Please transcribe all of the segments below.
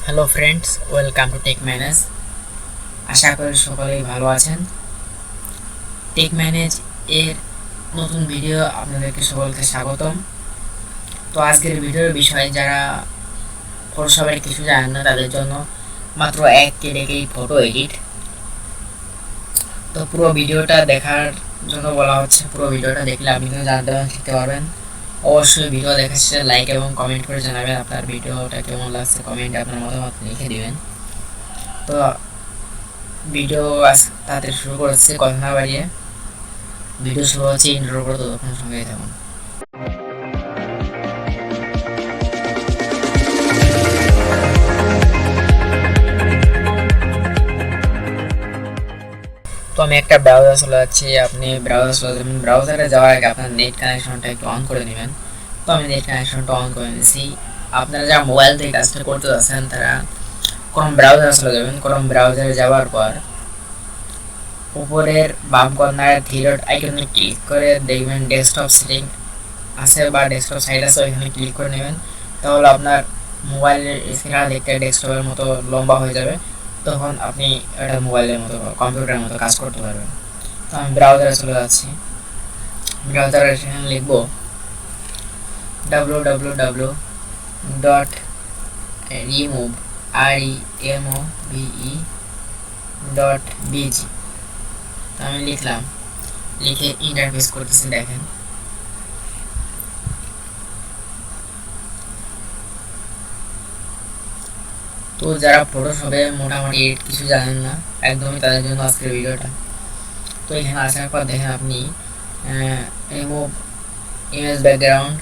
Hello friends, welcome to tech manage. আশা করি সকলেই ভালো আছেন। টেক ম্যানেজ এর নতুন ভিডিও আপনাদেরকে সকলকে স্বাগতম। তো আজকের ভিডিওর বিষয়, যারা ফটোশপের কিছু জানেন না তাদের জন্য মাত্র এক ক্লিকেই ফটো এডিট। তো পুরো ভিডিওটা দেখার জন্য বলা হচ্ছে। পুরো ভিডিওটা দেখলে আপনি কিন্তু জানতে পারবেন, শিখতে পারবেন। অবশ্যই ভিডিও দেখার শেষে লাইক এবং কমেন্ট করে জানাবেন আপনার ভিডিওটা কেমন লাগছে। কমেন্টে আপনার মতামত লিখে দিবেন। তো ভিডিও আজ তাড়াতাড়ি শুরু করেছে, কথা না বাড়িয়ে ভিডিও শুরু হচ্ছে ইন্ট্রোর পর। ততক্ষণ সঙ্গেই থাকুন। তো আমি একটা ব্রাউজার চলে যাচ্ছি। আপনি ব্রাউজার চলে যাবেন। ব্রাউজারে যাওয়ার আগে আপনার নেট কানেকশনটা একটু অন করে নেবেন। তো আমি নেট কানেকশনটা অন করে নিয়েছি। আপনারা যারা মোবাইল থেকে কাজটা করতে যাচ্ছেন তারা ক্রোম ব্রাউজারে চলে যাবেন। ক্রোম ব্রাউজারে যাওয়ার পর উপরের বাম কর্নারে থ্রি ডট আইকনে ক্লিক করে দেখবেন ডেস্কটপ সেটিং আছে বা ডেস্কটপ সাইট আছে, ওইখানে ক্লিক করে নেবেন। তাহলে আপনার মোবাইলের স্ক্রিনটা দেখতে ডেস্কটপের মতো লম্বা হয়ে যাবে। তখন আপনি এটা মোবাইলের মতো কম্পিউটারের মতো কাজ করতে পারবেন। তো আমি ব্রাউজারে চলে যাচ্ছি। ব্রাউজারে সেখানে লিখব www.remove.bg। তো আমি লিখলাম, লিখে ইন্টারফেস করতেছি। দেখেন তো যারা ফটোশপে মোটামুটি কিছু জানেন না একদমই, তাদের জন্য আজকের ভিডিওটা। তো এখানে আসার পর দেখেন আপনি রিমুভ ইমেজ ব্যাকগ্রাউন্ড,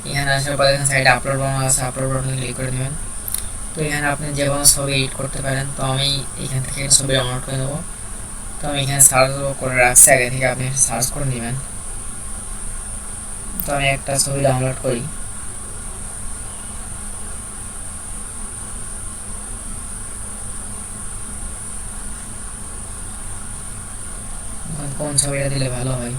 এখানে আসার পর এখানে সাইডে আপলোড বাটন আছে, আপলোড বাটনে ক্লিক করে নেবেন। তো এখানে আপনি যে কোনো ছবি এডিট করতে পারেন। তো আমি এখান থেকে ছবি ডাউনলোড করে নেবো। তো আমি এখানে সার্চ করে রাখছি, আগে থেকে আপনি সার্চ করে নেবেন। তো আমি একটা ছবি ডাউনলোড করি। কোন ছবিটা দিলে ভালো হয়?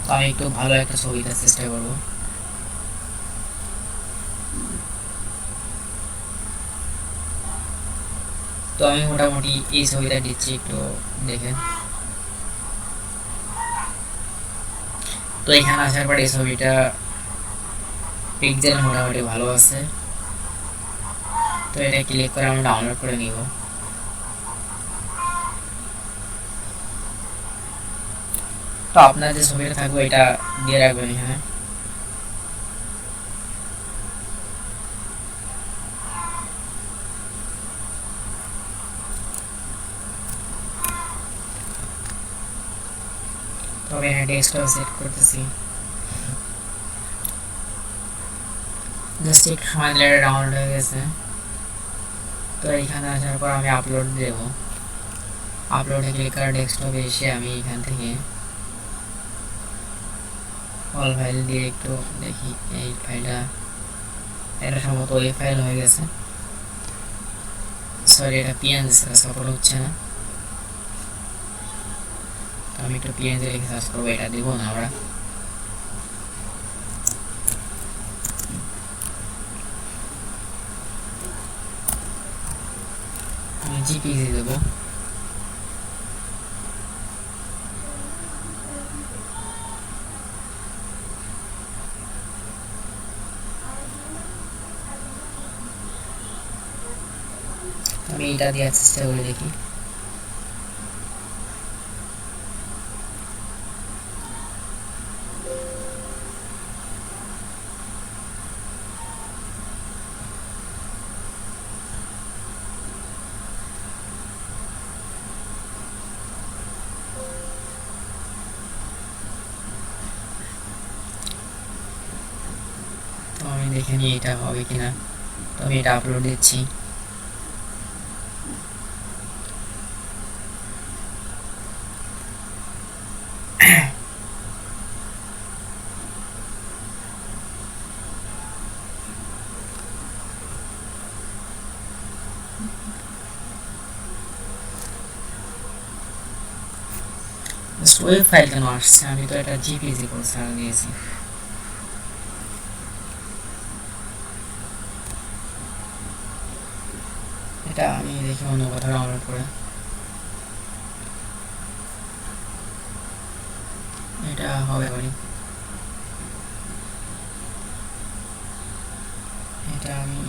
তো আমি একটু ভালো একটা ছবি দেওয়ার চেষ্টা করবো। তো আমি মোটামুটি এই ছবিটা দিচ্ছি, একটু দেখেন। তো এখানে আসার পর এই ছবিটা পিক্সেল মোটামুটি ভালো আছে। তো এটা ক্লিক করে আমি ডাউনলোড করে নিব। তো আপনার যে ছবিটা থাকবে এটা দিয়ে রাখবেন এখানে। তো আমি এখানে ডেস্কটপ সেট করতেছি। জাস্ট একটু সময় দিলে এটা ডাউনলোড হয়ে গেছে। তো এখানে আসার পর আমি আপলোড দেব। আপলোডে ক্লিক করে ডেস্কটপে এসে আমি এখান থেকে অল ফাইল দিয়ে একটু দেখি এই ফাইলটা, এটা সম্ভবত ওই ফাইল হয়ে গেছে। সরি, এটা পিএনজি সাপোর্ট হচ্ছে না। তো আমি একটু পিএনজি লিখে সার্চ করবো, এটা দিব না আমরা। আমি জিপিজি দেবো। আমি এটা দেওয়ার চেষ্টা করে দেখি। তো আমি দেখে নিই এটা হবে কিনা। তো আমি এটা আপলোড দিচ্ছি। ওয়েব ফাইল কেন আসছে? আমি তো এটা জিপিজি করে ছাড়া দিয়েছি। এটা আমি দেখি অন্য কোথাও ডাউনলোড করে। এটা হবে করি, এটা আমি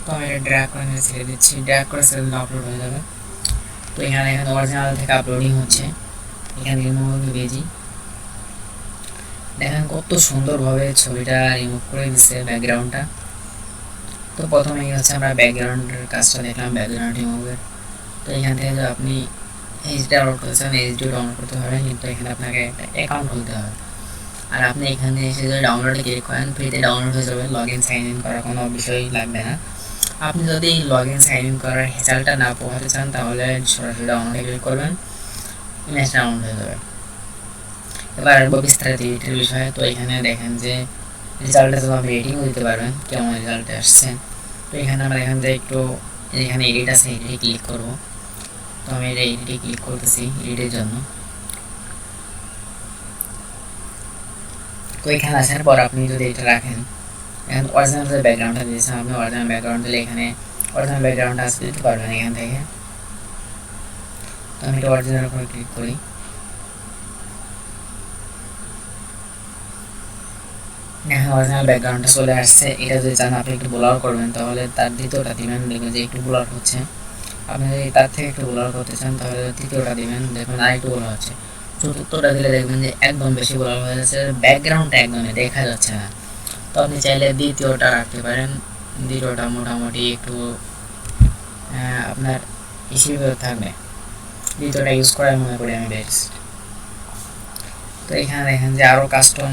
তো আমি এটা ড্র্যাগ করে নিয়ে ছেড়ে দিচ্ছি। ড্র্যাগ করে ছেড়ে দিলে আপলোড হয়ে যাবে। তো এখানে অরিজিনাল থেকে আপলোডিং হচ্ছে। এখানে রিমুভ পেয়েছি, দেখেন কত সুন্দরভাবে ছবিটা রিমুভ করে দিচ্ছে ব্যাকগ্রাউন্ডটা। তো প্রথমেই হচ্ছে আমরা ব্যাকগ্রাউন্ডের কাজটা দেখলাম, ব্যাকগ্রাউন্ড রিমুভের। তো এখান থেকে যদি আপনি এইচডি ডাউনলোড করতে চান এইচডিও ডাউনলোড করতে পারবেন, কিন্তু এখানে আপনাকে একটা অ্যাকাউন্ট খুলতে হবে। আর আপনি এখানে এসে যদি ডাউনলোডে ক্লিক করেন ফ্রিতে ডাউনলোড হয়ে যাবে, লগ ইন সাইন ইন করার কোনো বিষয় লাগবে না। আপনি যদি লগ ইন সাইন ইন করার হেসালটা না পোহাতে চান তাহলে সরাসরি ডাউনলোডে ক্লিক করবেন, ইমেজ ডাউনলোড হয়ে যাবে। এবার বিস্তারিত এডিটের বিষয়ে। তো এখানে দেখেন যে রেজাল্টটা তো আপনি রেটিংও দিতে পারবেন কেমন রেজাল্ট আসছে। তো এখানে আমরা এখান থেকে একটু এখানে এডিট আছে, এডিটে ক্লিক করব। তো আমি এটা এডিটে ক্লিক করতেছি এডিটের জন্য। তো এখানে আসার পর আপনি যদি এটা রাখেন, এখন অরিজিনাল যে ব্যাকগ্রাউন্ডটা দিয়েছেন আপনি অরিজিনাল ব্যাকগ্রাউন্ড দিলে এখানে অরিজিনাল ব্যাকগ্রাউন্ডটা আসতে দিতে পারবেন এখান থেকে। তো আমি এটা অরিজিনাল করে ক্লিক করি। হ্যাঁ, অরিজিনাল ব্যাকগ্রাউন্ডটা চলে আসছে। এটা যদি চান আপনি একটু ব্লার করবেন তাহলে তার দ্বিতীয়টা দিবেন, দেখবেন যে একটু ব্লার হচ্ছে। আপনি যদি তার থেকে একটু ব্লার করতে চান তাহলে তৃতীয়টা দিবেন, দেখবেন আরেকটু ব্লার হচ্ছে। চতুর্থটা দিলে দেখবেন যে একদম বেশি ব্লার হয়ে যাচ্ছে, ব্যাকগ্রাউন্ডটা একদমই দেখা যাচ্ছে না। তো আপনি চাইলে দ্বিতীয়টা রাখতে পারেন। দ্বিতীয়টা মোটামুটি একটু আপনার হিসেবে থাকবে, দ্বিতীয়টা ইউজ করাই মনে করি আমি বেস্ট। তো এখানে দেখেন যে আরও কাস্টম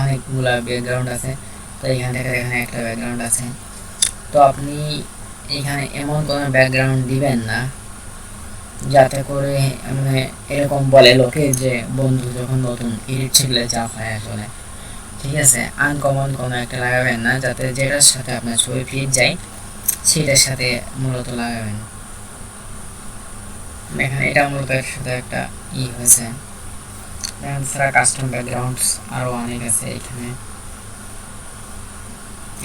অনেকগুলা ব্যাকগ্রাউন্ড আছে। তো এখান থেকে এখানে একটা ব্যাকগ্রাউন্ড আছে। তো আপনি এখানে এমন কোনো ব্যাকগ্রাউন্ড দিবেন না যাতে করে মানে এরকম বলে লোকে যে বন্ধু যখন নতুন এডিট শিখলে চাপ হয় আসলে, ঠিক আছে। আনকমন কোনো একটা লাগাবেন না, যাতে যেটার সাথে আপনার ছবি ফিট যায় সেটার সাথে মূলত লাগাবেন। দেখেন এটা মূলত এর সাথে একটা হয়েছে। এছাড়া কাস্টম ব্যাকগ্রাউন্ডস আরও অনেক আছে এখানে।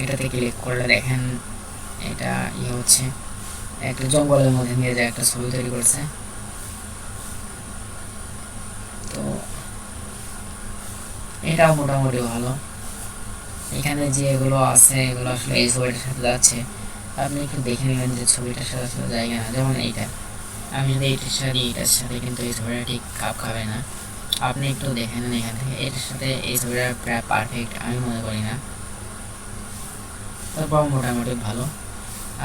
এটাতে ক্লিক করলে দেখেন এটা হচ্ছে একটা জঙ্গলের মধ্যে নিয়ে যায় একটা ছবি তৈরি করছে। তো এটাও মোটামুটি ভালো। এখানে যেগুলো আছে এগুলো আসলে এই ছবিটার সাথে যাচ্ছে, আপনি একটু দেখে নেবেন যে ছবিটার সাথে আসলে জায়গা না। যেমন এইটা আমি যদি এইটার সাথে কিন্তু এই ছবিটা ঠিক খাপ খাবে না। আপনি একটু দেখে নেন এখান থেকে, এটার সাথে এই ছবিটা প্রায় পারফেক্ট আমি মনে করি না, তারপর মোটামুটি ভালো।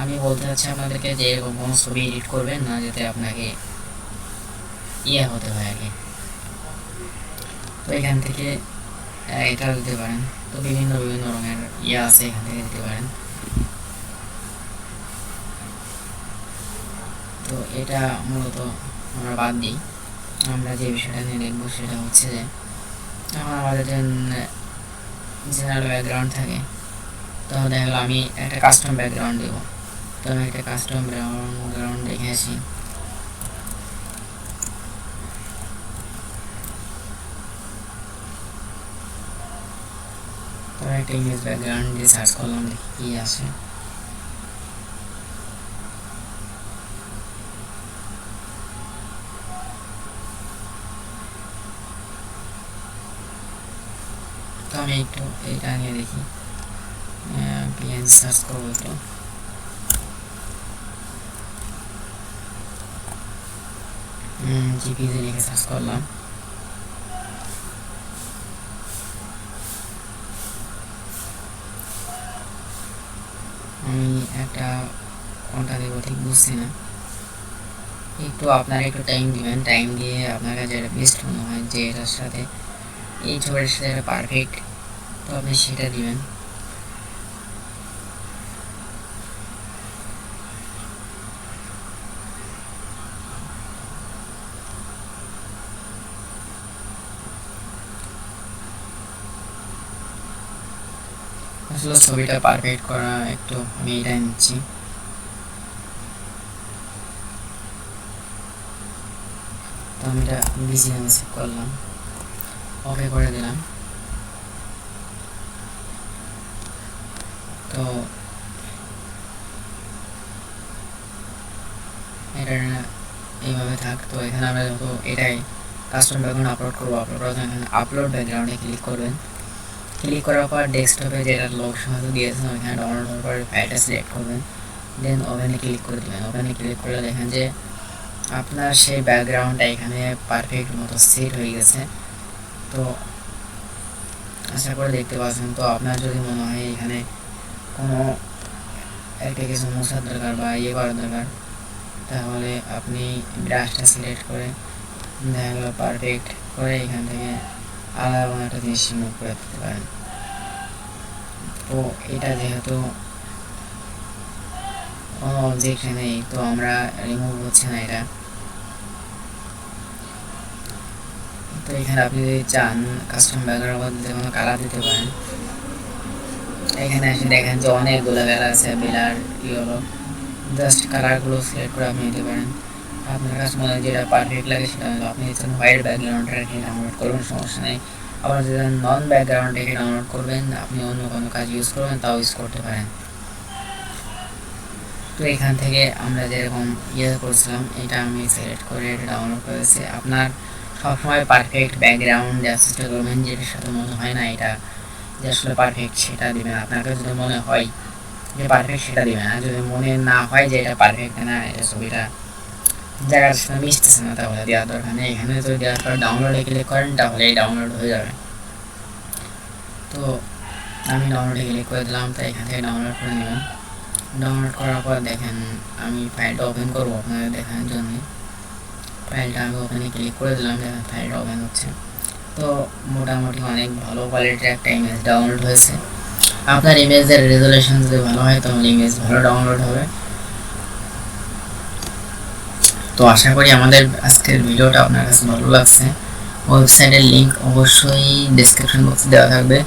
আমি বলতে চাচ্ছি আপনাদেরকে যে এরকম কোনো ছবি এডিট করবেন না যাতে আপনাকে হতে হয় আগে। তো এখান থেকে এটা দিতে পারেন। তো বিভিন্ন বিভিন্ন রঙের আছে, এখান থেকে দিতে পারেন। তো এটা মূলত আমরা বাদ দিই। আমরা যে বিষয়টা নিয়ে দেখবো সেটা হচ্ছে যে আমাদের জেনারেল ব্যাকগ্রাউন্ড থাকে, তো দেখা গেলো আমি একটা কাস্টম ব্যাকগ্রাউন্ড দেবো। তো আমি একটা কাস্টম ব্যাকগ্রাউন্ড দেখে আসি। তো একটা ইমেজ ব্যাকগ্রাউন্ড দিয়ে সার্চ করলাম, দেখি কি আসে। তো আমি একটু এটা নিয়ে দেখি, পিএন সার্চ করবো একটু। জিপিজি লিখে সার্চ করলাম। আমি একটা কোনটা দেবো ঠিক বুঝছি না, একটু আপনারা একটু টাইম দিবেন। টাইম দিয়ে আপনার কাছে যেটা বেস্ট মনে হয় যে এটার সাথে এই ছবিটার সাথে এটা পারফেক্ট, তো আপনি সেটা দিবেন। ছিল ছবিটা পারফেক্ট করা। একটু আমি এটা নিচ্ছি। তো আমি এটা বিজি নামে সেভ করলাম, ওকে করে দিলাম। তো এটা এইভাবে থাক। তো এখানে আমরা যত এটাই কাস্টম ব্যাকগ্রাউন্ড আপলোড করবো, আপলোড করার জন্য এখানে আপলোড ব্যাকগ্রাউন্ডে ক্লিক করবেন। ক্লিক করার পর ডেস্কটপে যেটা লোকেশন হয়তো দিয়েছেন ওইখানে ডাউনলোড হওয়ার পর ফাইলটা সিলেক্ট করবেন, দেন ওভেনে ক্লিক করে দেবেন। ওভেনে ক্লিক করলে দেখেন যে আপনার সেই ব্যাকগ্রাউন্ডটা এখানে পারফেক্ট মতো সেট হয়ে গেছে। তো আশা করে দেখতে পাচ্ছেন। তো আপনার যদি মনে হয় এখানে কোনো একটা কিছু মোছার দরকার বা ইয়ে করার দরকার, তাহলে আপনি ব্রাশটা সিলেক্ট করে দেখা গেল পারফেক্ট করে এখান থেকে আলাদা কোনো একটা জিনিস রিমুভ করে দিতে পারেন। তো এটা যেহেতু কোনো অবজেক্ট নেই, তো আমরা রিমুভ হচ্ছে না এটা। তো এখানে আপনি যদি চান কাস্টম ব্যাকগ্রাউন্ড বদলে কোনো কালার দিতে পারেন। এখানে এসে দেখেন যে অনেকগুলো কালার আছে, বিলার ইয়েলো, জাস্ট কালারগুলো সিলেক্ট করে আপনি দিতে পারেন। আপনার কাছে মনে হয় যেটা পারফেক্ট লাগে সেটা হলো আপনি চান হোয়াইট ব্যাকগ্রাউন্ড রেখে ডাউনলোড করবেন, সমস্যা নেই। আবার যদি নন ব্যাকগ্রাউন্ড রেখে ডাউনলোড করবেন, আপনি অন্য কোনো কাজ ইউজ করবেন, তাও ইউজ করতে পারেন। তো এখান থেকে আমরা যেরকম ইয়ে করছিলাম এটা আমি সিলেক্ট করে এটা ডাউনলোড করেছি। আপনার সবসময় পারফেক্ট ব্যাকগ্রাউন্ড চেষ্টা করবেন, যেটার সাথে মনে হয় না এটা যে আসলে পারফেক্ট সেটা দিবেন। আপনাকে যদি মনে হয় যে পারফেক্ট সেটা দিবেন, আর যদি মনে না হয় যে এটা পারফেক্ট না, এটা ছবিটা জায়গার সাথে মিশতেছে না, তাহলে দেওয়ার দরকার নেই। এখানে যদি দেওয়ার পর ডাউনলোডে ক্লিক করেন তাহলে এই ডাউনলোড হয়ে যাবে। তো আমি ডাউনলোডে ক্লিক করে দিলাম, তাই এখান থেকে ডাউনলোড করে নেবেন। ডাউনলোড করার পর দেখেন আমি ফাইলটা ওপেন করবো আপনাদের দেখানোর জন্য। ফাইলটা আমি ওপেনে ক্লিক করে দিলাম, দেখেন ফাইলটা ওপেন হচ্ছে। তো মোটামুটি অনেক ভালো কোয়ালিটির একটা ইমেজ ডাউনলোড হয়েছে। আপনার ইমেজের রেজুলেশন যদি ভালো হয় তাহলে ইমেজ ভালো ডাউনলোড হবে। তো আশা করি আমাদের আজকের ভিডিওটা আপনার কাছে ভালো লাগছে। ওয়েবসাইটের লিঙ্ক অবশ্যই ডেসক্রিপশন বক্সে দেওয়া থাকবে,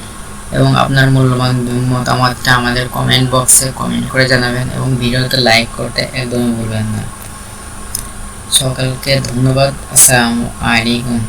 এবং আপনার মূল্যবান মতামতটা আমাদের কমেন্ট বক্সে কমেন্ট করে জানাবেন, এবং ভিডিওতে লাইক করতে একদমই ভুলবেন না। সকলকে ধন্যবাদ। আসসালামু আলাইকুম।